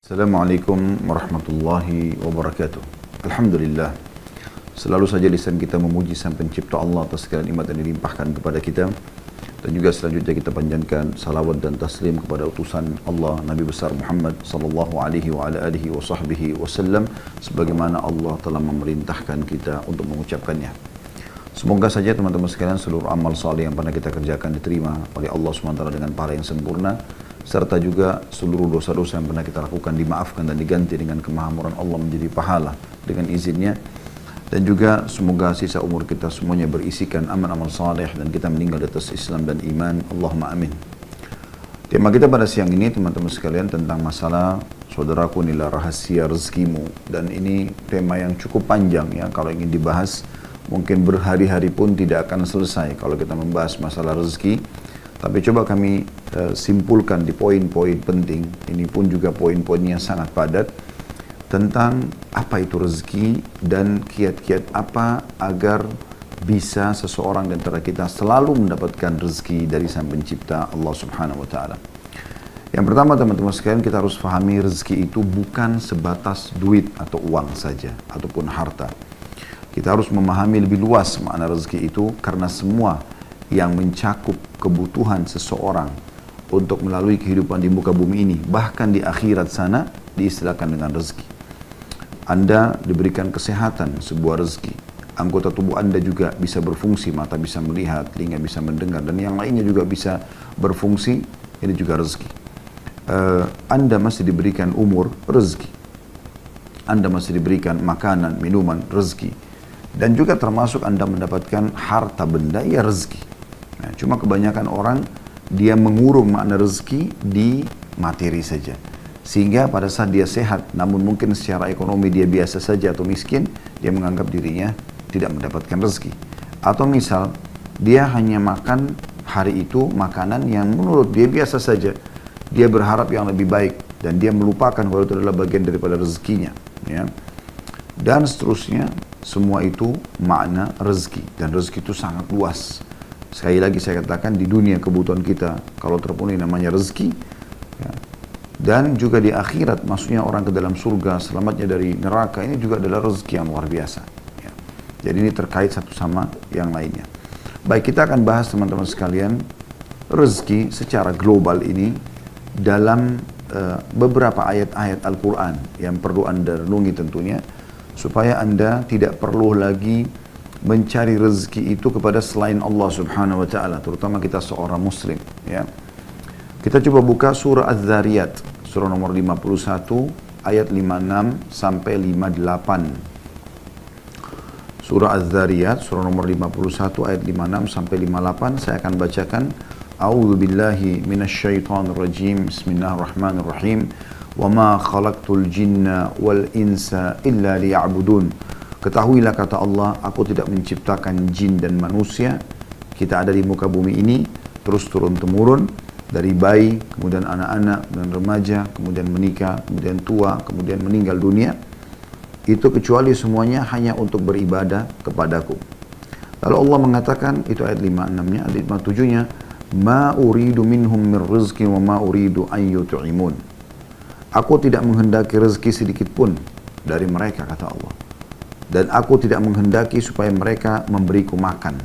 Assalamualaikum warahmatullahi wabarakatuh. Alhamdulillah, selalu saja lisan kita memuji Sang Pencipta Allah atas segala nikmat yang dilimpahkan kepada kita. Dan juga selanjutnya kita panjatkan salawat dan taslim kepada utusan Allah Nabi besar Muhammad sallallahu alaihi wa ala alihi wa sahbihi wasallam sebagaimana Allah telah memerintahkan kita untuk mengucapkannya. Semoga saja teman-teman sekalian seluruh amal saleh yang pernah kita kerjakan diterima oleh Allah SWT dengan pahala yang sempurna, serta juga seluruh dosa-dosa yang pernah kita lakukan dimaafkan dan diganti dengan kemahamuran Allah menjadi pahala dengan izinnya. Dan juga semoga sisa umur kita semuanya berisikan amal-amal saleh dan kita meninggal di atas Islam dan iman. Allahumma amin. Tema kita pada siang ini teman-teman sekalian tentang masalah saudaraku inilah rahasia rezekimu. Dan ini tema yang cukup panjang ya, kalau ingin dibahas mungkin berhari-hari pun tidak akan selesai kalau kita membahas masalah rezeki. Tapi coba kami simpulkan di poin-poin penting, ini pun juga poin-poinnya sangat padat, tentang apa itu rezeki dan kiat-kiat apa agar bisa seseorang di antara kita selalu mendapatkan rezeki dari Sang Pencipta Allah Subhanahu wa Ta'ala. Yang pertama teman-teman sekalian, kita harus pahami rezeki itu bukan sebatas duit atau uang saja ataupun harta. Kita harus memahami lebih luas makna rezeki itu, karena semua yang mencakup kebutuhan seseorang untuk melalui kehidupan di muka bumi ini, bahkan di akhirat sana, diistilahkan dengan rezeki. Anda diberikan kesehatan, sebuah rezeki. Anggota tubuh Anda juga bisa berfungsi, mata bisa melihat, telinga bisa mendengar, dan yang lainnya juga bisa berfungsi, ini juga rezeki. Anda masih diberikan umur, rezeki. Anda masih diberikan makanan, minuman, rezeki. Dan juga termasuk Anda mendapatkan harta benda, ya rezeki. Nah, cuma kebanyakan orang, dia mengurung makna rezeki di materi saja. Sehingga pada saat dia sehat, namun mungkin secara ekonomi dia biasa saja atau miskin, dia menganggap dirinya tidak mendapatkan rezeki. Atau misal, dia hanya makan hari itu makanan yang menurut dia biasa saja. Dia berharap yang lebih baik, dan dia melupakan kalau itu adalah bagian daripada rezekinya. Ya. Dan seterusnya, semua itu makna rezeki. Dan rezeki itu sangat luas. Sekali lagi saya katakan, di dunia kebutuhan kita, kalau terpenuhi namanya rezeki. Ya. Dan juga di akhirat, maksudnya orang ke dalam surga, selamatnya dari neraka, ini juga adalah rezeki yang luar biasa. Ya. Jadi ini terkait satu sama yang lainnya. Baik, kita akan bahas teman-teman sekalian, rezeki secara global ini dalam beberapa ayat-ayat Al-Quran yang perlu Anda renungi tentunya, supaya Anda tidak perlu lagi mencari rezeki itu kepada selain Allah Subhanahu wa Ta'ala, terutama kita seorang muslim. Ya. Kita coba buka surah Az-Zariyat, surah nomor 51, ayat 56 sampai 58. Surah Az-Zariyat, surah nomor 51, ayat 56 sampai 58, saya akan bacakan. A'udzu billahi minasyaitonir rajim. Bismillahirrahmanirrahim. وَمَا خَلَقْتُ الْجِنَّ وَالْإِنسَ إِلَّا لِيَعْبُدُونَ. Ketahuilah kata Allah, aku tidak menciptakan jin dan manusia. Kita ada di muka bumi ini terus turun-temurun, dari bayi, kemudian anak-anak, kemudian remaja, kemudian menikah, kemudian tua, kemudian meninggal dunia. Itu kecuali semuanya hanya untuk beribadah kepadaku. Lalu Allah mengatakan, itu ayat 56-nya, ayat 57-nya, مَا أُرِيدُ مِنْهُمْ مِنْ رِزْقٍ وَمَا أُرِيدُ أَنْ يُطْعِمُونَ. Aku tidak menghendaki rezeki sedikit pun dari mereka, kata Allah. Dan aku tidak menghendaki supaya mereka memberiku makan.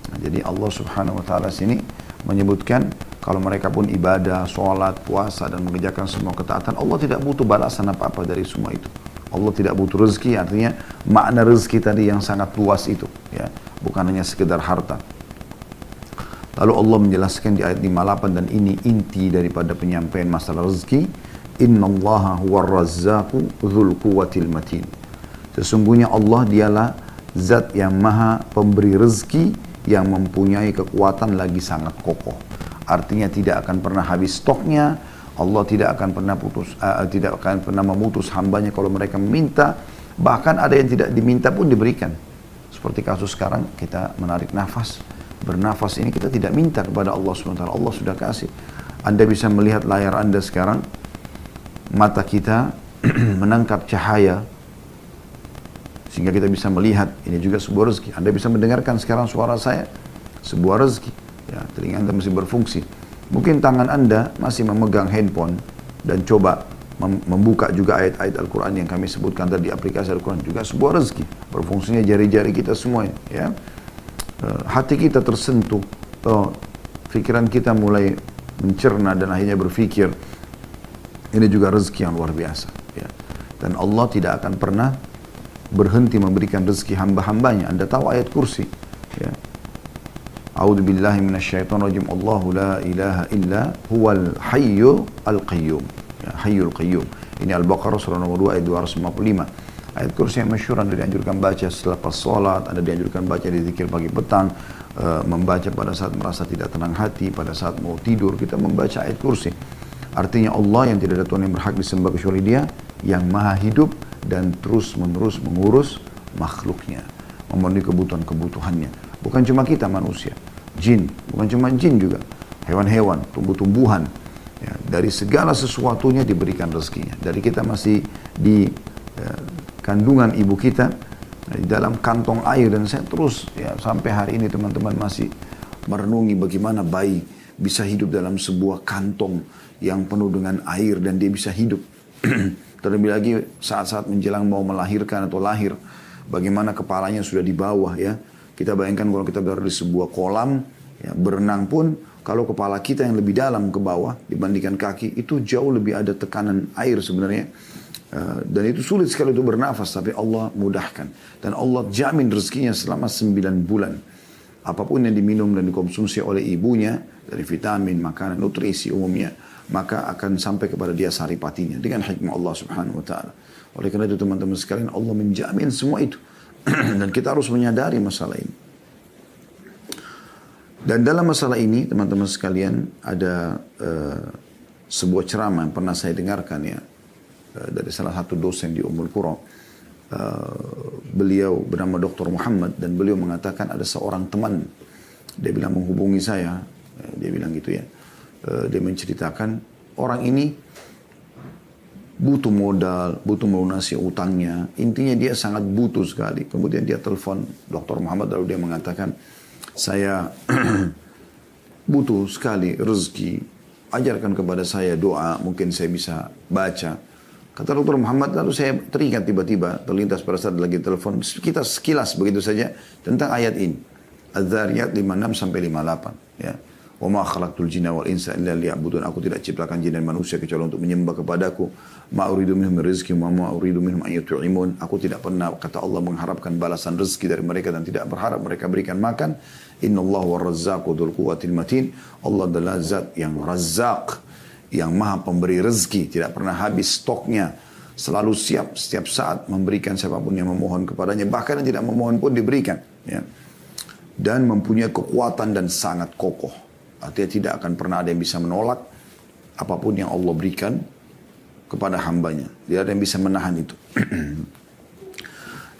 Nah, jadi Allah Subhanahu wa Ta'ala sini menyebutkan kalau mereka pun ibadah, sholat, puasa, dan mengerjakan semua ketaatan, Allah tidak butuh balasan apa-apa dari semua itu. Allah tidak butuh rezeki, artinya makna rezeki tadi yang sangat luas itu, ya, bukan hanya sekedar harta. Lalu Allah menjelaskan di ayat 58, dan ini inti daripada penyampaian masalah rezeki. Innallaha huwar razzaqu dzul quwwatil matin. Sesungguhnya Allah dialah zat yang maha pemberi rezeki, yang mempunyai kekuatan lagi sangat kokoh. Artinya tidak akan pernah habis stoknya. Allah tidak akan pernah memutus hambanya kalau mereka meminta. Bahkan ada yang tidak diminta pun diberikan. Seperti kasus sekarang, kita menarik nafas, bernafas ini kita tidak minta kepada Allah SWT. Allah sudah kasih. Anda bisa melihat layar Anda sekarang, mata kita menangkap cahaya sehingga kita bisa melihat, ini juga sebuah rezeki. Anda bisa mendengarkan sekarang suara saya, sebuah rezeki. Ya, telinga Anda masih berfungsi. Mungkin tangan Anda masih memegang handphone dan coba membuka juga ayat-ayat Al-Quran yang kami sebutkan tadi, aplikasi Al-Quran juga sebuah rezeki. Berfungsinya jari-jari kita semua ya. Hati kita tersentuh, pikiran kita mulai mencerna dan akhirnya berpikir, ini juga rezeki yang luar biasa ya. Dan Allah tidak akan pernah berhenti memberikan rezeki hamba-hambanya. Anda tahu ayat kursi ya. A'udzu billahi minasyaitonir rajim. Allahu la ilaha illa huwal hayyu al-qayyum. Ya, hayyul qayyum. Ini Al-Baqarah surah nomor 2 ayat 255. Ayat kursi yang masyhur Anda dianjurkan baca selepas sholat, Anda dianjurkan baca di zikir pagi petang, membaca pada saat merasa tidak tenang hati, pada saat mau tidur, kita membaca ayat kursi. Artinya Allah yang tidak ada Tuhan yang berhak disembah kecuali Dia, yang maha hidup dan terus menerus mengurus makhluknya, memenuhi kebutuhan-kebutuhannya. Bukan cuma kita manusia, jin, bukan cuma jin juga, hewan-hewan, tumbuh-tumbuhan. Ya, dari segala sesuatunya diberikan rezekinya. Dari kita masih di kandungan ibu kita, di dalam kantong air, dan saya terus ya sampai hari ini teman-teman masih merenungi bagaimana bayi bisa hidup dalam sebuah kantong yang penuh dengan air dan dia bisa hidup. Terlebih lagi saat-saat menjelang mau melahirkan atau lahir, bagaimana kepalanya sudah di bawah ya. Kita bayangkan kalau kita berada di sebuah kolam, ya, berenang pun kalau kepala kita yang lebih dalam ke bawah dibandingkan kaki, itu jauh lebih ada tekanan air sebenarnya. Dan itu sulit sekali untuk bernafas, tapi Allah mudahkan. Dan Allah jamin rezekinya selama 9 bulan. Apapun yang diminum dan dikonsumsi oleh ibunya, dari vitamin, makanan, nutrisi umumnya, maka akan sampai kepada dia saripatinya dengan hikmah Allah subhanahu wa ta'ala. Oleh karena itu teman-teman sekalian, Allah menjamin semua itu. Dan kita harus menyadari masalah ini. Dan dalam masalah ini teman-teman sekalian, ada sebuah ceramah yang pernah saya dengarkan ya, dari salah satu dosen di Ummul Qura. Beliau bernama Dr. Muhammad, dan beliau mengatakan ada seorang teman, dia bilang menghubungi saya, dia bilang gitu ya, dia menceritakan orang ini butuh modal, butuh melunasi utangnya, intinya dia sangat butuh sekali. Kemudian dia telepon Dr. Muhammad, lalu dia mengatakan, saya butuh sekali rezeki, ajarkan kepada saya doa, mungkin saya bisa baca. Kata Dr. Muhammad, lalu saya teringat tiba-tiba, terlintas pada saat lagi telepon, kita sekilas begitu saja tentang ayat ini. Az-Zariyat 56-58. Ya. Wa ma khalaqtul jinna wal insa illa liya'budun. Aku tidak ciptakan jin dan manusia kecuali untuk menyembah kepadaku. Ma uridu minhum rizqi wa ma uridu minhum an yut'imun. Aku tidak pernah, kata Allah, mengharapkan balasan rezeki dari mereka dan tidak berharap mereka berikan makan. Innallaha war-razzaqu dzul quwwatil matin. Allah adalah zat yang Razzaq, yang maha pemberi rezeki, tidak pernah habis stoknya, selalu siap setiap saat memberikan siapapun yang memohon kepadanya, bahkan yang tidak memohon pun diberikan ya. Dan mempunyai kekuatan dan sangat kokoh, artinya tidak akan pernah ada yang bisa menolak apapun yang Allah berikan kepada hambanya, tidak ada yang bisa menahan itu.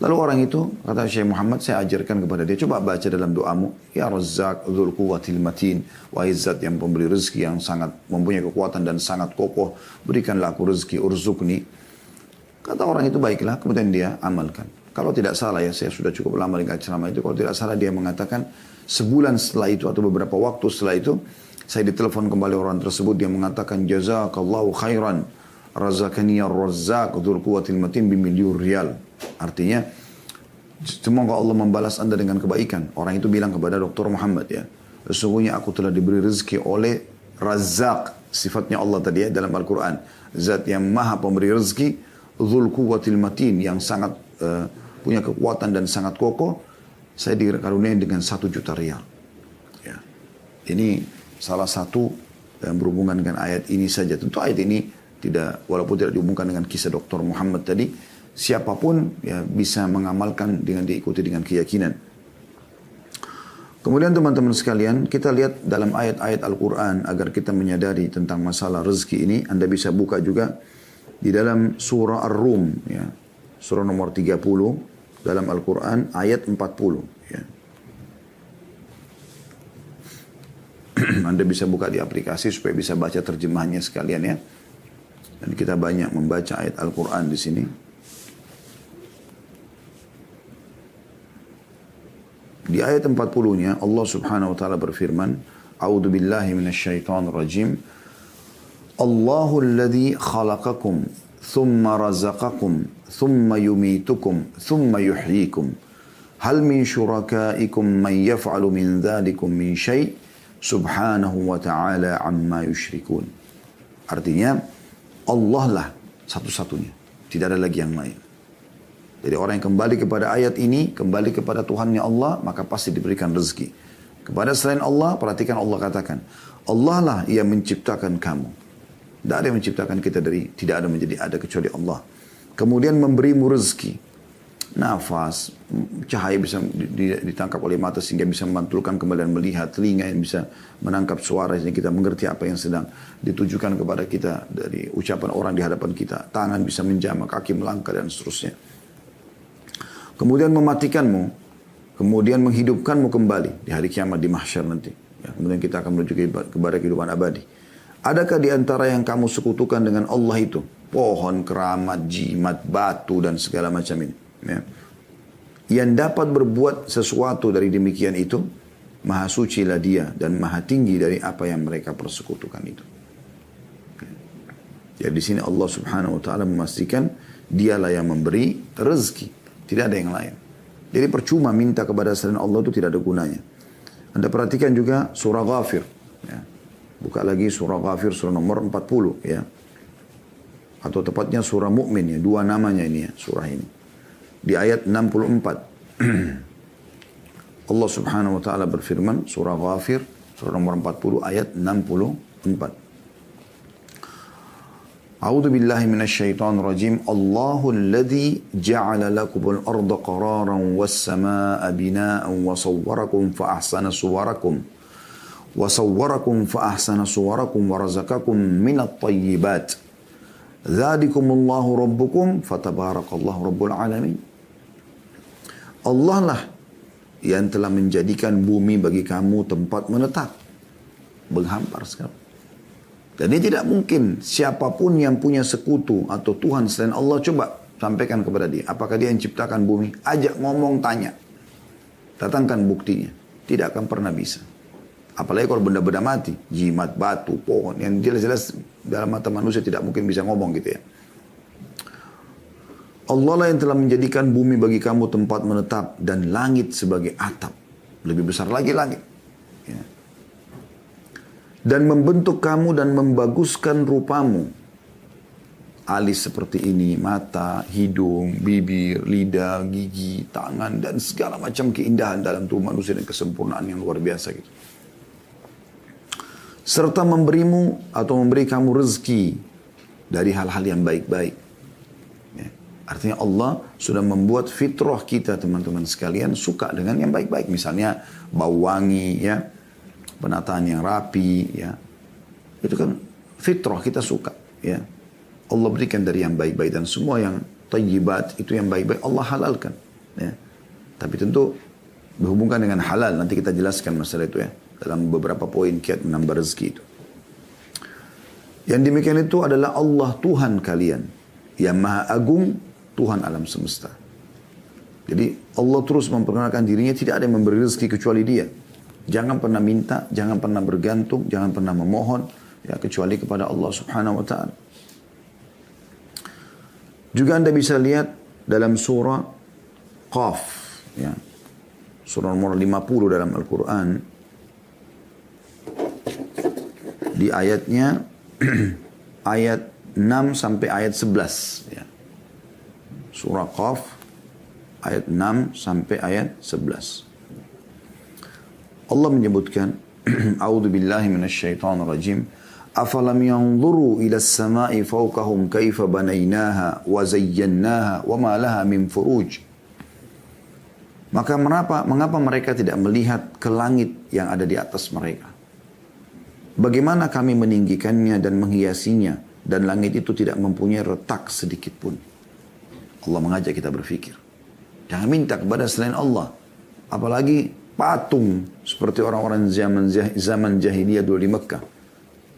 Lalu orang itu, kata Syekh Muhammad, saya ajarkan kepada dia, coba baca dalam doamu, Ya Razzaq dzul quwwatil matin, wahai zat yang pemberi rezeki yang sangat mempunyai kekuatan dan sangat kokoh, berikanlah aku rezeki, urzukni. Kata orang itu, baiklah, kemudian dia amalkan. Kalau tidak salah ya, saya sudah cukup lama dengan ceramah itu, kalau tidak salah dia mengatakan, sebulan setelah itu atau beberapa waktu setelah itu, saya ditelepon kembali orang tersebut, dia mengatakan, Jazakallahu khairan, razaqani ar-razzaq dzul quwwatil matin bimilyar riyal. Artinya, semoga Allah membalas Anda dengan kebaikan. Orang itu bilang kepada Dr. Muhammad ya, sesungguhnya aku telah diberi rezeki oleh Razzaq, sifatnya Allah tadi ya dalam Al-Quran. Zat yang maha pemberi rezeki, dzul quwwatil matin, yang sangat punya kekuatan dan sangat kokoh. Saya dikaruniai dengan 1 juta riyal. Ya. Ini salah satu yang berhubungan dengan ayat ini saja. Tentu ayat ini tidak, walaupun tidak dihubungkan dengan kisah Dr. Muhammad tadi, siapapun ya bisa mengamalkan dengan diikuti dengan keyakinan. Kemudian teman-teman sekalian, kita lihat dalam ayat-ayat Al-Quran agar kita menyadari tentang masalah rezeki ini. Anda bisa buka juga di dalam surah Ar-Rum ya, surah nomor 30 dalam Al-Quran ayat 40 ya. Anda bisa buka di aplikasi supaya bisa baca terjemahannya sekalian ya. Dan kita banyak membaca ayat Al-Quran di sini. Di ayat 40-nya Allah Subhanahu wa taala berfirman, A'udzu billahi minasyaitonir rajim. Allahul ladzi khalaqakum thumma razaqakum thumma yumitukum thumma yuhyikum. Hal min syurakaikum man yaf'alu min dzalikum min syai' subhanahu wa ta'ala amma yusyrikun. Artinya Allah lah satu-satunya, tidak ada lagi yang lain. Jadi orang yang kembali kepada ayat ini, kembali kepada Tuhannya Allah, maka pasti diberikan rezeki. Kepada selain Allah, perhatikan Allah katakan, Allah lah yang menciptakan kamu. Tidak ada yang menciptakan kita dari tidak ada menjadi ada kecuali Allah. Kemudian memberimu rezeki, nafas, cahaya bisa ditangkap oleh mata sehingga bisa memantulkan kembali dan melihat, telinga yang bisa menangkap suara sehingga kita mengerti apa yang sedang ditujukan kepada kita dari ucapan orang di hadapan kita, tangan bisa menjamah, kaki melangkah dan seterusnya. Kemudian mematikanmu, kemudian menghidupkanmu kembali di hari kiamat di mahsyar nanti. Ya, kemudian kita akan menuju kepada kehidupan abadi. Adakah di antara yang kamu sekutukan dengan Allah itu? Pohon, keramat, jimat, batu, dan segala macam ini. Ya. Yang dapat berbuat sesuatu dari demikian itu, maha suci lah dia dan maha tinggi dari apa yang mereka persekutukan itu. Jadi di sini Allah Subhanahu Wa Taala memastikan dialah yang memberi rezeki, tidak ada yang lain. Jadi percuma minta kepada selain Allah itu tidak ada gunanya. Anda perhatikan juga surah Ghafir. Ya. Buka lagi surah Ghafir, surah nomor 40. Ya. Atau tepatnya surah Mu'min. Ya. Dua namanya ini ya, surah ini. Di ayat 64. Allah Subhanahu Wa Taala berfirman, surah Ghafir, surah nomor 40, ayat 64. A'udzu billahi minasyaitonir rajim. Allahul ladzi ja'ala lakumul arda qararan was samaa'a binaa'an wa sawwarakum fa ahsana suwarakum. وصوركم فأحسن صوركم ورزقكم من الطيبات ذلكم الله ربكم فتبارك الله رب العالمين. Allah lah yang telah menjadikan bumi bagi kamu tempat menetap, menghampar sekarang. Jadi tidak mungkin siapapun yang punya sekutu atau Tuhan selain Allah, coba sampaikan kepada dia, apakah dia yang ciptakan bumi? Ajak ngomong, tanya, datangkan buktinya, tidak akan pernah bisa. Apalagi kalau benda-benda mati, jimat, batu, pohon, yang jelas-jelas dalam mata manusia tidak mungkin bisa ngomong gitu ya. Allah lah yang telah menjadikan bumi bagi kamu tempat menetap dan langit sebagai atap. Lebih besar lagi langit. Ya. Dan membentuk kamu dan membaguskan rupamu. Alis seperti ini, mata, hidung, bibir, lidah, gigi, tangan, dan segala macam keindahan dalam tubuh manusia dan kesempurnaan yang luar biasa gitu. Serta memberimu atau memberi kamu rezeki dari hal-hal yang baik-baik. Ya. Artinya Allah sudah membuat fitrah kita teman-teman sekalian suka dengan yang baik-baik. Misalnya bau wangi, ya, penataan yang rapi, ya, itu kan fitrah kita suka. Ya. Allah berikan dari yang baik-baik dan semua yang thayyibat itu yang baik-baik Allah halalkan. Ya. Tapi tentu berhubungan dengan halal, nanti kita jelaskan masalah itu ya. Dalam beberapa poin kiat menambah rezeki itu. Yang demikian itu adalah Allah Tuhan kalian. Yang Maha Agung, Tuhan alam semesta. Jadi Allah terus memperkenalkan dirinya, tidak ada yang memberi rezeki kecuali dia. Jangan pernah minta, jangan pernah bergantung, jangan pernah memohon, ya, kecuali kepada Allah Subhanahu Wa Ta'ala. Juga Anda bisa lihat dalam surah Qaf. Ya. Surah nomor 50 dalam Al-Quran. Di ayatnya ayat 6 sampai ayat 11 ya. Surah Qaf ayat 6 sampai ayat 11. Allah menyebutkan A'udzu billahi minasyaitonir rajim. Afalam yanzuru ila as-sama'i fawqahum kaifa banaynaha wa zayyannaha wa ma laha min furuj. Maka mengapa mereka tidak melihat ke langit yang ada di atas mereka? Bagaimana kami meninggikannya dan menghiasinya, dan langit itu tidak mempunyai retak sedikit pun. Allah mengajak kita berpikir. Jangan minta kepada selain Allah. Apalagi patung seperti orang-orang zaman jahiliyah dulu di Mekah.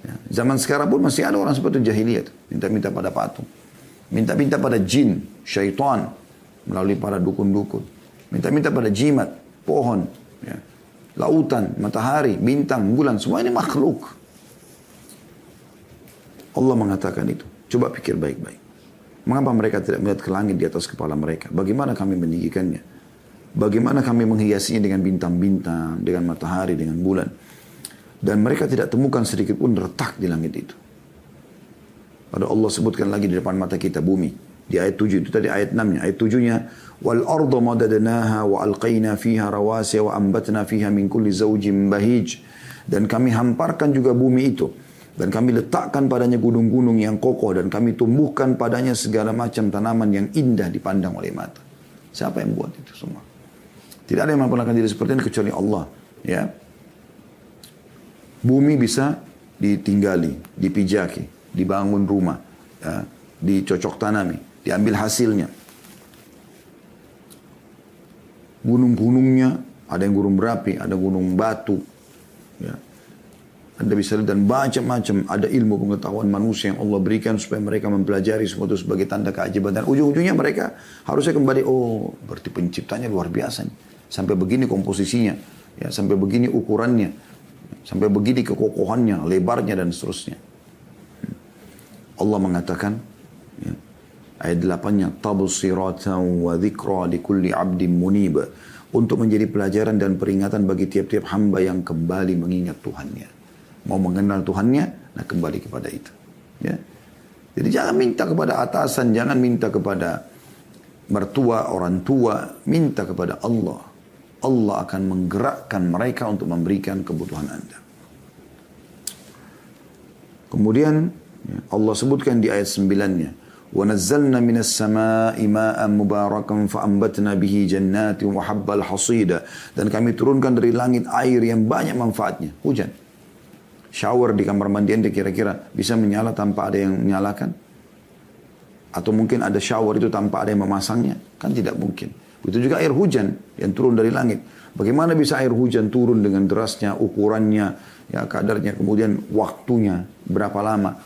Ya, zaman sekarang pun masih ada orang seperti jahiliyah. Minta-minta pada patung. Minta-minta pada jin, syaitan, melalui para dukun-dukun. Minta-minta pada jimat, pohon, ya, lautan, matahari, bintang, bulan, semua ini makhluk. Allah mengatakan itu. Coba pikir baik-baik. Mengapa mereka tidak melihat ke langit di atas kepala mereka? Bagaimana kami meninggikannya? Bagaimana kami menghiasinya dengan bintang-bintang, dengan matahari, dengan bulan. Dan mereka tidak temukan sedikit pun retak di langit itu. Pada Allah sebutkan lagi di depan mata kita bumi. Di ayat 7 itu tadi ayat 6-nya. Ayat 7-nya wal arda madadnaha wa alqaina fiha rawasiya wa ambatna fiha min kulli zawjin bahij. Dan kami hamparkan juga bumi itu. Dan kami letakkan padanya gunung-gunung yang kokoh. Dan kami tumbuhkan padanya segala macam tanaman yang indah dipandang oleh mata. Siapa yang buat itu semua? Tidak ada yang melakukan diri seperti ini kecuali Allah. Ya. Bumi bisa ditinggali, dipijaki, dibangun rumah, ya, dicocok tanami, diambil hasilnya. Gunung-gunungnya, ada yang gunung berapi, ada gunung batu. Ya. Anda bisa lihat dan macam-macam ada ilmu pengetahuan manusia yang Allah berikan supaya mereka mempelajari semua itu sebagai tanda keajaiban. Dan ujung-ujungnya mereka harusnya kembali, oh berarti penciptanya luar biasa nih. Sampai begini komposisinya, ya, sampai begini ukurannya, sampai begini kekokohannya, lebarnya dan seterusnya. Allah mengatakan, ya, ayat 8-nya, tabsiratan wa dzikra likulli 'abdin munib, untuk menjadi pelajaran dan peringatan bagi tiap-tiap hamba yang kembali mengingat Tuhannya. Mau mengenal Tuhannya, nah kembali kepada itu. Ya. Jadi jangan minta kepada atasan, jangan minta kepada mertua, orang tua, minta kepada Allah. Allah akan menggerakkan mereka untuk memberikan kebutuhan Anda. Kemudian Allah sebutkan di ayat 9-nya, وَنَزَّلْنَا مِنَ السَّمَاءِ مَاءً مُبَارَكًا فَأَنْبَتْنَا بِهِ جَنَّاتٍ وَحَبَّ الْحَصِيدَ. Dan kami turunkan dari langit air yang banyak manfaatnya, hujan. Shower di kamar mandi Anda kira-kira bisa menyala tanpa ada yang menyalakan? Atau mungkin ada shower itu tanpa ada yang memasangnya? Kan tidak mungkin. Begitu juga air hujan yang turun dari langit. Bagaimana bisa air hujan turun dengan derasnya, ukurannya, ya kadarnya, kemudian waktunya, berapa lama.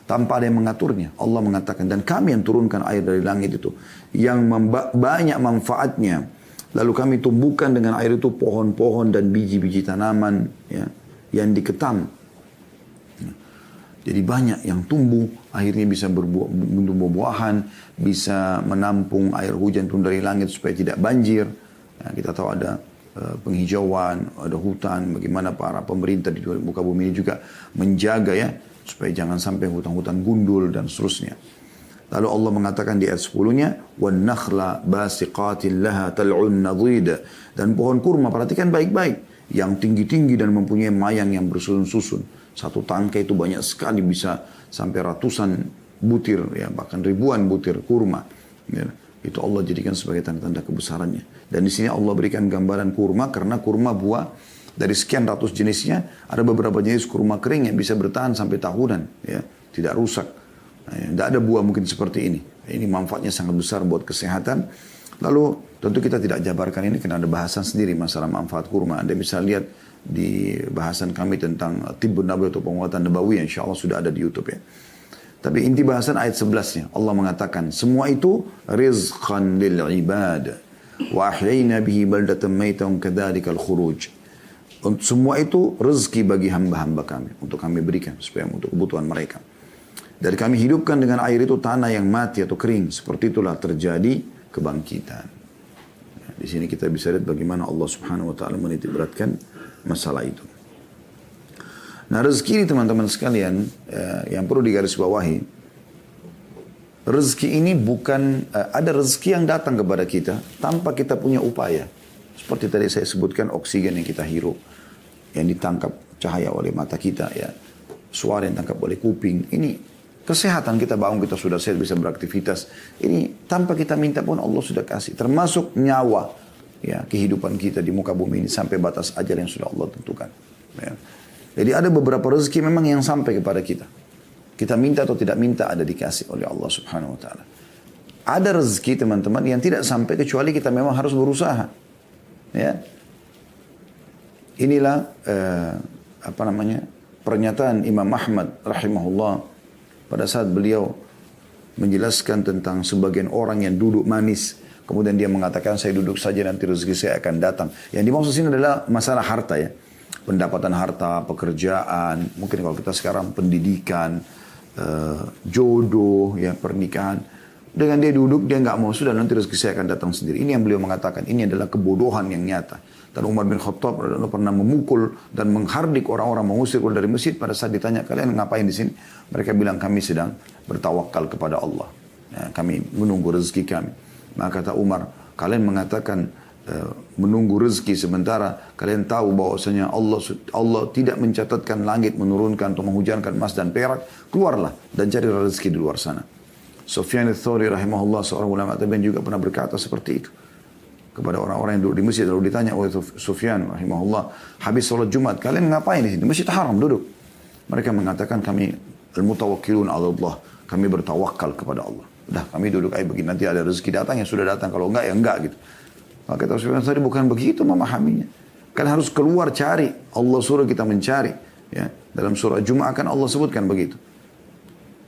Tanpa ada yang mengaturnya. Allah mengatakan, dan kami yang turunkan air dari langit itu. Yang banyak manfaatnya. Lalu kami tumbuhkan dengan air itu pohon-pohon dan biji-biji tanaman, ya, yang diketam. Jadi banyak yang tumbuh, akhirnya bisa berbuah-buahan, bisa menampung air hujan turun dari langit supaya tidak banjir. Ya, kita tahu ada penghijauan, ada hutan, bagaimana para pemerintah di muka bumi ini juga menjaga ya, supaya jangan sampai hutan-hutan gundul dan seterusnya. Lalu Allah mengatakan di ayat 10-nya, وَالنَّخْلَ بَاسِقَاتٍ لَهَا تَلْعُنْ نَضِيدَ. Dan pohon kurma, perhatikan baik-baik, yang tinggi-tinggi dan mempunyai mayang yang bersusun-susun. Satu tangkai itu banyak sekali, bisa sampai ratusan butir, ya, bahkan ribuan butir kurma. Ya, itu Allah jadikan sebagai tanda-tanda kebesarannya. Dan di sini Allah berikan gambaran kurma karena kurma buah dari sekian ratus jenisnya, ada beberapa jenis kurma kering yang bisa bertahan sampai tahunan, ya, tidak rusak. Nah, ya, tidak ada buah mungkin seperti ini. Ini manfaatnya sangat besar buat kesehatan. Lalu tentu kita tidak jabarkan ini karena ada bahasan sendiri masalah manfaat kurma. Anda bisa lihat di bahasan kami tentang tibbun nabawi atau penguatan nabawi, insya Allah sudah ada di YouTube ya. Tapi inti bahasan ayat 11-nya, Allah mengatakan semua itu rizqan lil ibad wa ahyayna bihi baldatan maytan kadzalika al khuruj. Semua itu rezeki bagi hamba-hamba kami untuk kami berikan supaya untuk kebutuhan mereka. Dan kami hidupkan dengan air itu tanah yang mati atau kering, seperti itulah terjadi kebangkitan. Di sini kita bisa lihat bagaimana Allah Subhanahu wa taala menitik beratkan masalah itu. Nah, rezeki ini teman-teman sekalian, yang perlu digarisbawahi, rezeki ini bukan ada rezeki yang datang kepada kita tanpa kita punya upaya. Seperti tadi saya sebutkan, oksigen yang kita hirup, yang ditangkap cahaya oleh mata kita, ya, suara yang ditangkap oleh kuping. Ini kesehatan kita, bangun kita sudah sehat, bisa beraktivitas. Ini tanpa kita minta pun Allah sudah kasih. Termasuk nyawa, ya, kehidupan kita di muka bumi ini sampai batas ajal yang sudah Allah tentukan. Ya. Jadi ada beberapa rezeki memang yang sampai kepada kita. Kita minta atau tidak minta ada dikasih oleh Allah Subhanahu wa taala. Ada rezeki teman-teman yang tidak sampai kecuali kita memang harus berusaha. Ya. Inilah pernyataan Imam Ahmad rahimahullah pada saat beliau menjelaskan tentang sebagian orang yang duduk manis, kemudian dia mengatakan saya duduk saja nanti rezeki saya akan datang. Yang dimaksud sini adalah masalah harta, ya. Pendapatan harta, pekerjaan, mungkin kalau kita sekarang pendidikan, jodoh, ya pernikahan. Dengan dia duduk, dia nggak mau, sudah nanti rezeki saya akan datang sendiri. Ini yang beliau mengatakan, ini adalah kebodohan yang nyata. Dan Umar bin Khattab pernah memukul dan menghardik orang-orang, mengusir dari masjid pada saat ditanya, kalian ngapain di sini? Mereka bilang, kami sedang bertawakal kepada Allah. Ya, kami menunggu rezeki kami. Maka kata Umar, kalian mengatakan menunggu rezeki sementara kalian tahu bahwasanya Allah tidak mencatatkan langit menurunkan atau menghujankan emas dan perak, keluarlah dan cari rezeki di luar sana. Sufyan ats-Tsauri rahimahullah, seorang ulama tabi'in, juga pernah berkata seperti itu kepada orang-orang yang duduk di masjid. Lalu ditanya oleh Sufyan rahimahullah, habis sholat Jumat kalian ngapain di sini? Masjid haram duduk. Mereka mengatakan, kami al-mutawakkilun 'ala Allah, kami bertawakal kepada Allah. Dah kami duduk aja begini, nanti ada rezeki datang ya sudah datang, kalau enggak ya enggak gitu. Maka kata Sufyan tadi bukan begitu memahaminya. Kan harus keluar cari. Allah suruh kita mencari. Ya. Dalam surah Jum'ah kan Allah sebutkan begitu.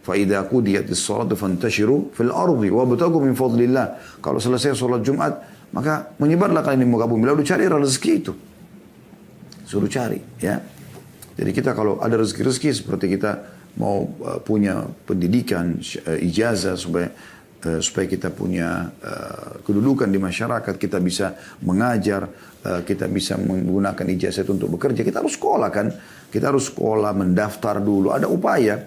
فَإِذَا قُضِيَتِ الصَّلَاةُ فَانْتَشِرُوا فِي الْأَرْضِ وَابْتَغُوا مِنْ فَضْلِ اللَّهِ. Kalau selesai sholat Jumat, maka menyebarlah kalian di muka bumi, lalu cari rezeki itu. Suruh cari. Ya. Jadi kita kalau ada rezeki-rezeki seperti kita mau punya pendidikan, ijazah supaya kita punya kedudukan di masyarakat, kita bisa mengajar, kita bisa menggunakan ijazah itu untuk bekerja, kita harus sekolah kan. Kita harus sekolah, mendaftar dulu, ada upaya.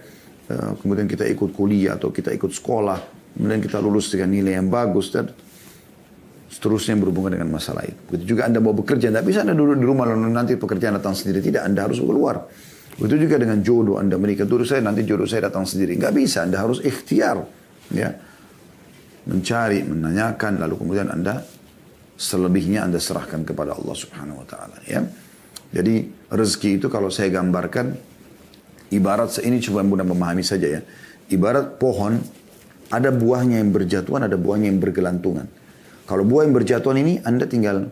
Kemudian kita ikut kuliah atau kita ikut sekolah, kemudian kita lulus dengan nilai yang bagus dan seterusnya yang berhubungan dengan masalah itu. Begitu juga Anda mau bekerja, tidak bisa Anda duduk di rumah lalu nanti pekerjaan datang sendiri. Tidak, Anda harus keluar. Begitu juga dengan jodoh, Anda menikah dulu saya, nanti jodoh saya datang sendiri. Nggak bisa, Anda harus ikhtiar. Ya. Mencari, menanyakan, lalu kemudian Anda selebihnya Anda serahkan kepada Allah Subhanahu wa taala, ya. Jadi rezeki itu kalau saya gambarkan ibarat ini, coba mudah memahami saja ya. Ibarat pohon, ada buahnya yang berjatuhan, ada buahnya yang bergelantungan. Kalau buah yang berjatuhan ini Anda tinggal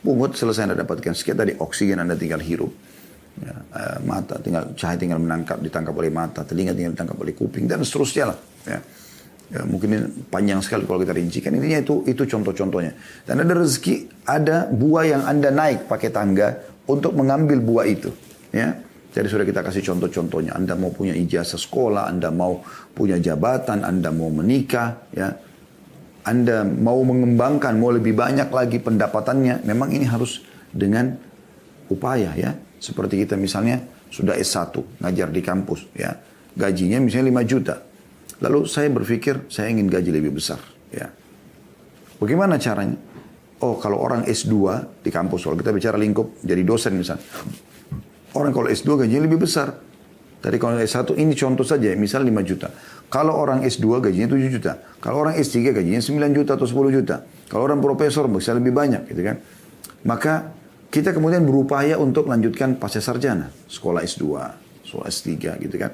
pungut, selesai Anda dapatkan sekian tadi oksigen, Anda tinggal hirup. Ya, mata tinggal cahaya tinggal ditangkap oleh mata, telinga tinggal ditangkap oleh kuping dan seterusnya lah. Ya. Ya, mungkin panjang sekali kalau kita rincikan. Intinya itu contoh-contohnya. Dan ada rezeki, ada buah yang Anda naik pakai tangga untuk mengambil buah itu. Ya. Jadi sudah kita kasih contoh-contohnya. Anda mau punya ijazah sekolah, Anda mau punya jabatan, Anda mau menikah, ya. Anda mau mengembangkan, mau lebih banyak lagi pendapatannya. Memang ini harus dengan upaya, ya. Seperti kita misalnya sudah S1, ngajar di kampus, ya. Gajinya misalnya 5 juta. Lalu saya berpikir, saya ingin gaji lebih besar. Ya. Bagaimana caranya? Oh, kalau orang S2 di kampus, kalau kita bicara lingkup, jadi dosen misalnya. Orang kalau S2 gajinya lebih besar. Tadi kalau S1, ini contoh saja, misal 5 juta. Kalau orang S2 gajinya 7 juta. Kalau orang S3 gajinya 9 juta atau 10 juta. Kalau orang profesor bisa lebih banyak, gitu kan. Maka kita kemudian berupaya untuk lanjutkan pasca sarjana. Sekolah S2, sekolah S3, gitu kan.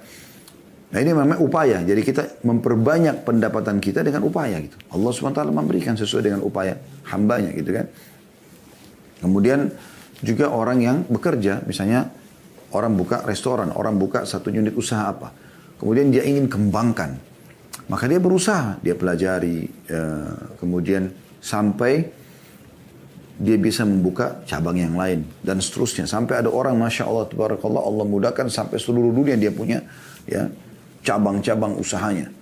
Nah ini memang upaya. Jadi kita memperbanyak pendapatan kita dengan upaya gitu. Allah SWT memberikan sesuai dengan upaya hambanya gitu kan. Kemudian juga orang yang bekerja, misalnya orang buka restoran, orang buka satu unit usaha apa. Kemudian dia ingin kembangkan. Maka dia berusaha, dia pelajari, kemudian sampai dia bisa membuka cabang yang lain dan seterusnya. Sampai ada orang, Masya Allah, Tabarakallah, Allah mudahkan sampai seluruh dunia dia punya ya cabang-cabang usahanya.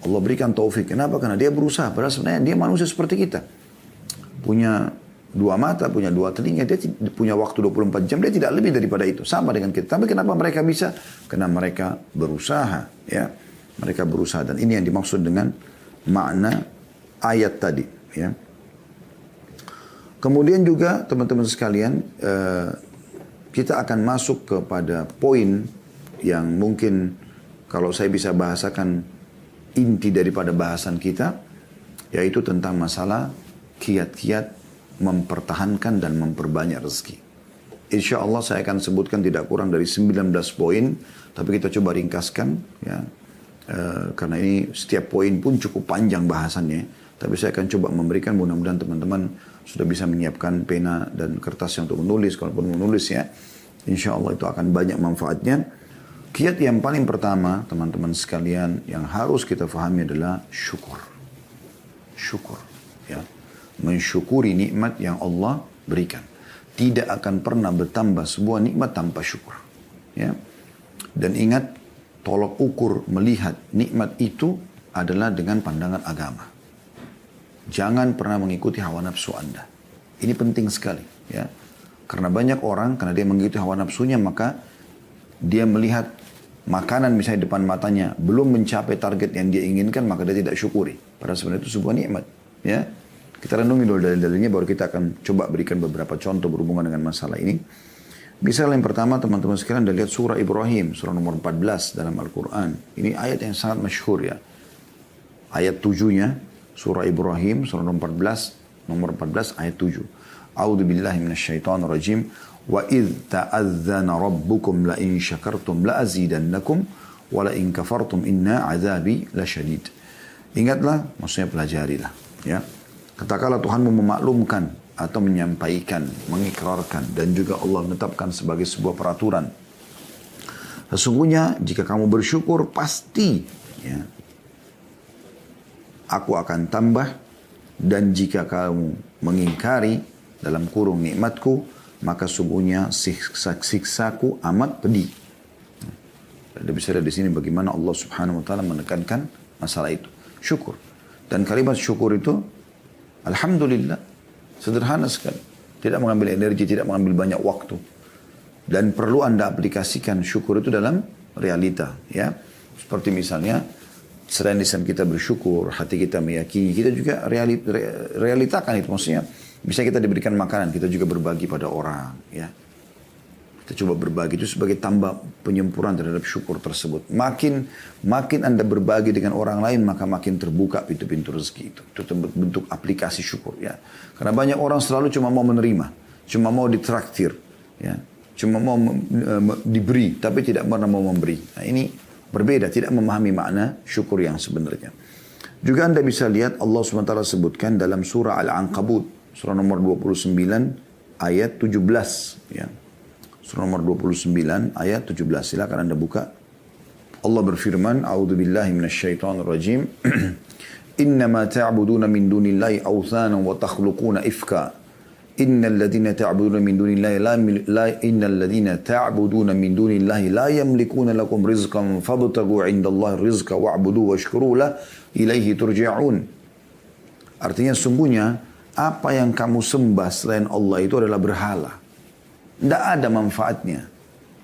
Allah berikan taufik. Kenapa? Karena dia berusaha. Padahal sebenarnya dia manusia seperti kita. Punya 2 mata, punya 2 telinga. Dia punya waktu 24 jam. Dia tidak lebih daripada itu. Sama dengan kita. Tapi kenapa mereka bisa? Karena mereka berusaha. Ya, mereka berusaha. Dan ini yang dimaksud dengan makna ayat tadi. Ya. Kemudian juga teman-teman sekalian, kita akan masuk kepada poin yang mungkin kalau saya bisa bahasakan inti daripada bahasan kita, yaitu tentang masalah kiat-kiat mempertahankan dan memperbanyak rezeki. Insya Allah saya akan sebutkan tidak kurang dari 19 poin, tapi kita coba ringkaskan, ya, karena ini setiap poin pun cukup panjang bahasannya. Tapi saya akan coba memberikan, mudah-mudahan teman-teman sudah bisa menyiapkan pena dan kertas untuk menulis, kalaupun menulis ya, insya Allah itu akan banyak manfaatnya. Kiat yang paling pertama, teman-teman sekalian, yang harus kita fahami adalah syukur. Syukur. Ya. Mensyukuri nikmat yang Allah berikan. Tidak akan pernah bertambah sebuah nikmat tanpa syukur. Ya. Dan ingat, tolok ukur melihat nikmat itu adalah dengan pandangan agama. Jangan pernah mengikuti hawa nafsu Anda. Ini penting sekali, ya. Karena banyak orang, karena dia mengikuti hawa nafsunya, maka dia melihat makanan misalnya depan matanya belum mencapai target yang dia inginkan, maka dia tidak syukuri. Padahal sebenarnya itu sebuah nikmat, ya. Kita renungi dulu dalil-dalilnya, baru kita akan coba berikan beberapa contoh berhubungan dengan masalah ini. Misalnya yang pertama, teman-teman sekalian, Anda lihat surah Ibrahim, surah nomor 14 dalam Al-Quran. Ini ayat yang sangat masyhur, ya. Ayat 7-nya, surah Ibrahim, surah nomor 14 ayat 7. A'udzu billahi minasyaitonir rajim. Wa idh ta'adzana rabbukum la in syakartum la azidannakum wa la in kafartum inna azabi lasyadid. Ingatlah, maksudnya pelajarilah, ya. Katakanlah Tuhanmu memaklumkan atau menyampaikan, mengikrarkan, dan juga Allah menetapkan sebagai sebuah peraturan. Sesungguhnya jika kamu bersyukur pasti, ya, aku akan tambah, dan jika kamu mengingkari dalam kurung nikmatku, maka sungguhnya siksaku amat pedih. Anda bisa lihat di sini bagaimana Allah Subhanahu wa taala menekankan masalah itu, syukur. Dan kalimat syukur itu alhamdulillah sederhana sekali. Tidak mengambil energi, tidak mengambil banyak waktu. Dan perlu Anda aplikasikan syukur itu dalam realita, ya. Seperti misalnya selain lisan kita bersyukur, hati kita meyakini, kita juga realitakan itu. Maksudnya bisa kita diberikan makanan, kita juga berbagi pada orang, ya. Kita coba berbagi itu sebagai tambah penyempurnaan terhadap syukur tersebut. Makin Anda berbagi dengan orang lain, maka makin terbuka pintu-pintu rezeki itu. Itu bentuk aplikasi syukur, ya. Karena banyak orang selalu cuma mau menerima, cuma mau ditraktir, ya. Cuma mau diberi, tapi tidak pernah mau memberi. Nah, ini berbeda, tidak memahami makna syukur yang sebenarnya. Juga Anda bisa lihat Allah SWT sebutkan dalam surah Al-Ankabut, surah nomor 29 ayat 17, ya. Surah nomor 29 ayat 17. Silakan Anda buka. Allah berfirman, A'udzubillahi minasyaitonir rajim. Innama ta'buduna min dunillahi awthanan wa takhluquna ifka. Innal ladzina ta'buduna min dunillahi la yamlikuna lakum rizqan fabtaghu 'indallahi rizqa wa'budu washkuru lahu ilaihi turja'un. Artinya sungguhnya apa yang kamu sembah selain Allah itu adalah berhala. Tidak ada manfaatnya.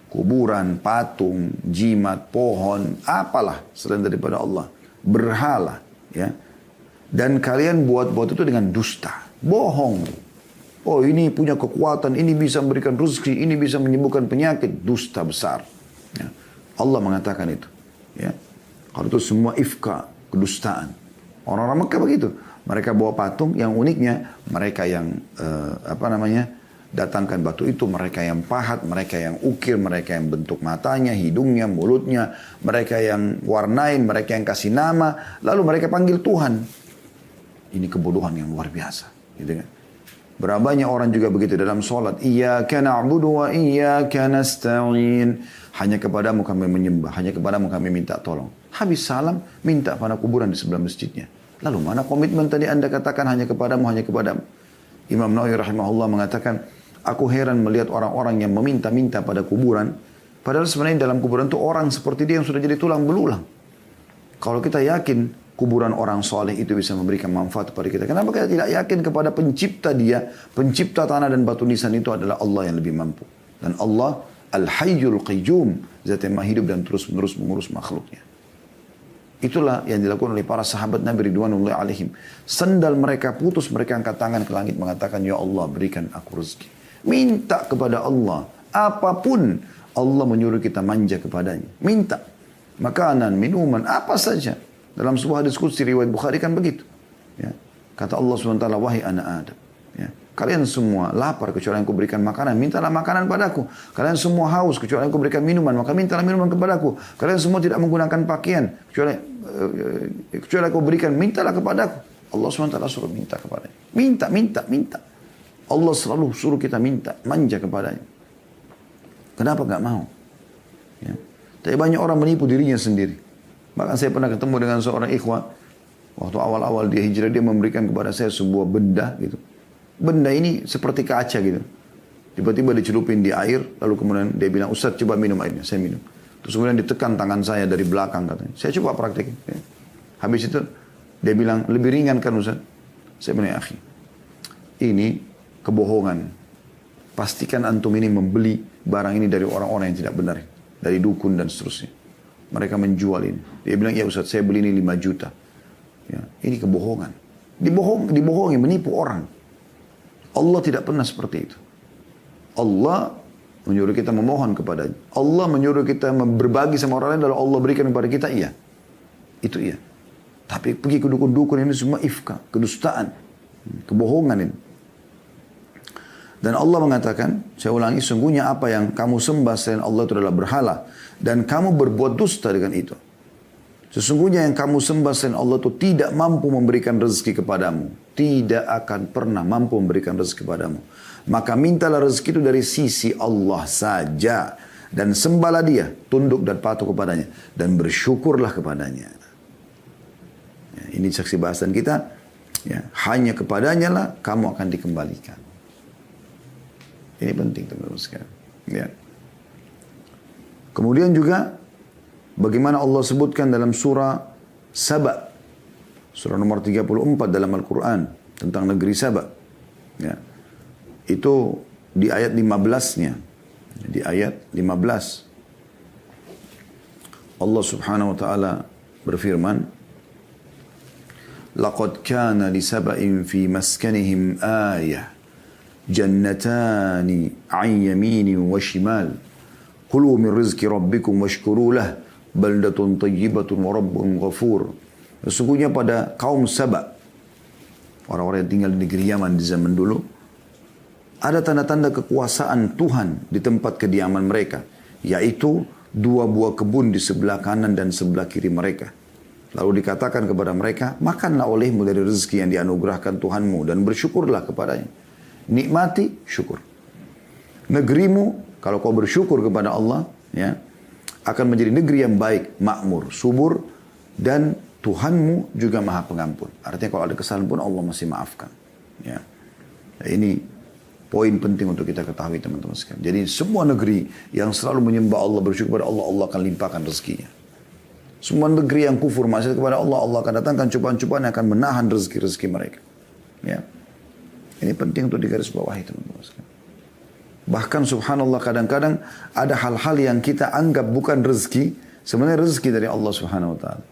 Kuburan, patung, jimat, pohon, apalah selain daripada Allah. Berhala, ya. Dan kalian buat-buat itu dengan dusta. Bohong. Oh, ini punya kekuatan, ini bisa memberikan rezeki, ini bisa menyembuhkan penyakit. Dusta besar. Ya. Allah mengatakan itu. Ya. Kalau itu semua ifka, kedustaan. Orang-orang Mekah begitu. Mereka bawa patung, yang uniknya mereka yang datangkan batu itu, mereka yang pahat, mereka yang ukir, mereka yang bentuk matanya, hidungnya, mulutnya, mereka yang warnain, mereka yang kasih nama, lalu mereka panggil Tuhan. Ini kebodohan yang luar biasa, gitu kan? Berapa banyak orang juga begitu dalam sholat. Iyyaka na'budu wa iyyaka nasta'in. Hanya kepadamu kami menyembah, hanya kepadamu kami minta tolong. Habis salam, minta pada kuburan di sebelah masjidnya. Lalu mana komitmen tadi Anda katakan hanya kepadamu, hanya kepadamu? Imam Nawawi rahimahullah mengatakan, aku heran melihat orang-orang yang meminta-minta pada kuburan, padahal sebenarnya dalam kuburan itu orang seperti dia yang sudah jadi tulang belulang. Kalau kita yakin kuburan orang soleh itu bisa memberikan manfaat kepada kita, kenapa kita tidak yakin kepada pencipta dia, pencipta tanah dan batu nisan itu adalah Allah yang lebih mampu. Dan Allah Al-Hayyul Qayyum, zat yang maha hidup dan terus-menerus mengurus makhluknya. Itulah yang dilakukan oleh para sahabat Nabi Ridwanullahi alaihim. Sendal mereka putus, mereka angkat tangan ke langit mengatakan, Ya Allah, berikan aku rezeki. Minta kepada Allah. Apapun Allah menyuruh kita manja kepadanya. Minta. Makanan, minuman, apa saja. Dalam sebuah hadis qudsi riwayat Bukhari kan begitu. Ya. Kata Allah SWT, wahai anak Adam. Ya. Kalian semua lapar kecuali yang kuberikan makanan. Mintalah makanan padaku. Kalian semua haus kecuali yang kuberikan minuman. Maka mintalah minuman kepadaku. Kalian semua tidak menggunakan pakaian. Kecuali aku berikan. Mintalah kepadaku. Allah SWT suruh minta kepadanya. Minta. Allah selalu suruh kita minta. Manja kepadanya. Kenapa gak mau? Ya. Tapi banyak orang menipu dirinya sendiri. Bahkan saya pernah ketemu dengan seorang ikhwah. Waktu awal-awal dia hijrah, dia memberikan kepada saya sebuah benda gitu. Benda ini seperti kaca gitu. Tiba-tiba dicelupin di air, lalu kemudian dia bilang, Ustaz coba minum airnya. Saya minum. Terus kemudian ditekan tangan saya dari belakang katanya. Saya coba praktekin. Ya. Habis itu dia bilang, lebih ringan kan Ustaz? Saya bilang, ya akhi, ini kebohongan. Pastikan antum ini membeli barang ini dari orang-orang yang tidak benar. Dari dukun dan seterusnya. Mereka menjual ini. Dia bilang, ya Ustaz, saya beli ini 5 juta. Ya, ini kebohongan. Dibohongi, menipu orang. Allah tidak pernah seperti itu. Allah menyuruh kita memohon kepadanya. Allah menyuruh kita berbagi sama orang lain, lalu Allah berikan kepada kita, iya. Itu iya. Tapi pergi ke dukun-dukun ini semua ifka, kedustaan, kebohongan ini. Dan Allah mengatakan, saya ulangi, sungguhnya apa yang kamu sembah selain Allah itu adalah berhala. Dan kamu berbuat dusta dengan itu. Sesungguhnya yang kamu sembah selain Allah itu tidak mampu memberikan rezeki kepadamu. Tidak akan pernah mampu memberikan rezeki kepadamu. Maka mintalah rezeki itu dari sisi Allah saja. Dan sembahlah dia, tunduk dan patuh kepadanya. Dan bersyukurlah kepadanya. Ya, ini saksi bahasan kita. Ya, hanya kepadanya lah kamu akan dikembalikan. Ini penting teman-teman sekalian. Ya. Kemudian juga bagaimana Allah sebutkan dalam surah Saba. Surah nomor 34 dalam Al-Quran. Tentang negeri Saba. Ya. Itu di ayat 15-nya. Di ayat 15. Allah subhanahu wa ta'ala berfirman. Laqad kana li saba'in fi maskanihim ayah. Jannatani an yaminin wa shimal. Kulu min rizki rabbikum washkuru lah. Baldatun tayyibatun wa rabbun ghafur. Sesungguhnya pada kaum Saba, orang-orang yang tinggal di negeri Yaman di zaman dulu, ada tanda-tanda kekuasaan Tuhan di tempat kediaman mereka, yaitu 2 buah kebun di sebelah kanan dan sebelah kiri mereka. Lalu dikatakan kepada mereka, makanlah olehmu dari rezeki yang dianugerahkan Tuhanmu dan bersyukurlah kepadanya. Nikmati, syukur. Negerimu, kalau kau bersyukur kepada Allah, ya, akan menjadi negeri yang baik, makmur, subur, dan Tuhanmu juga maha pengampun. Artinya kalau ada kesalahan pun Allah masih maafkan. Ya. Nah, ini poin penting untuk kita ketahui teman-teman sekalian. Jadi semua negeri yang selalu menyembah Allah, bersyukur kepada Allah, Allah akan limpahkan rezekinya. Semua negeri yang kufur, maksiat kepada Allah, Allah akan datangkan cobaan-cobaan yang akan menahan rezeki-rezeki mereka. Ya. Ini penting untuk digarisbawahi teman-teman sekalian. Bahkan subhanallah kadang-kadang ada hal-hal yang kita anggap bukan rezeki, sebenarnya rezeki dari Allah subhanahu wa ta'ala.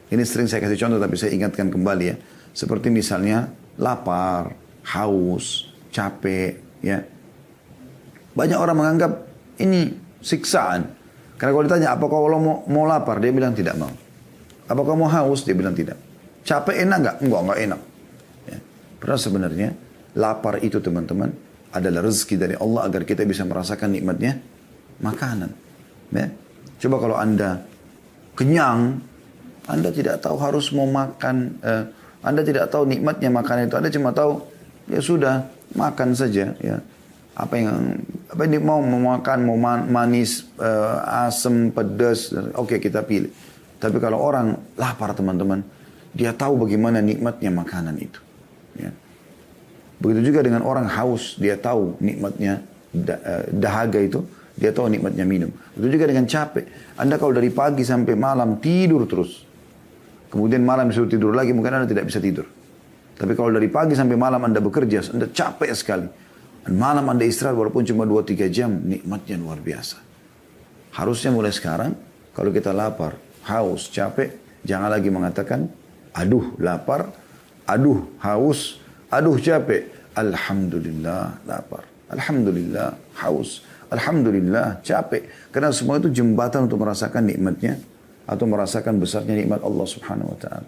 Ini sering saya kasih contoh tapi saya ingatkan kembali ya. Seperti misalnya lapar, haus, capek, ya. Banyak orang menganggap ini siksaan. Karena kalau ditanya apakah Allah mau lapar, dia bilang tidak mau. Apakah mau haus, dia bilang tidak. Capek enak enggak? Enggak enak. Ya. Padahal sebenarnya lapar itu teman-teman adalah rezeki dari Allah agar kita bisa merasakan nikmatnya makanan. Ya. Coba kalau Anda kenyang, Anda tidak tahu harus mau makan, Anda tidak tahu nikmatnya makanan itu. Anda cuma tahu ya sudah makan saja. Ya. Apa yang mau makan, mau manis, asam, pedas, oke kita pilih. Tapi kalau orang lapar teman-teman, dia tahu bagaimana nikmatnya makanan itu. Ya. Begitu juga dengan orang haus, dia tahu nikmatnya dahaga itu, dia tahu nikmatnya minum. Begitu juga dengan capek. Anda kalau dari pagi sampai malam tidur terus, kemudian malam disuruh tidur lagi, mungkin Anda tidak bisa tidur. Tapi kalau dari pagi sampai malam Anda bekerja, Anda capek sekali. Dan malam Anda istirahat walaupun cuma 2-3 jam, nikmatnya luar biasa. Harusnya mulai sekarang, kalau kita lapar, haus, capek, jangan lagi mengatakan, aduh lapar, aduh haus, aduh capek. Alhamdulillah lapar. Alhamdulillah haus. Alhamdulillah capek. Karena semua itu jembatan untuk merasakan nikmatnya. Atau merasakan besarnya nikmat Allah subhanahu wa ta'ala.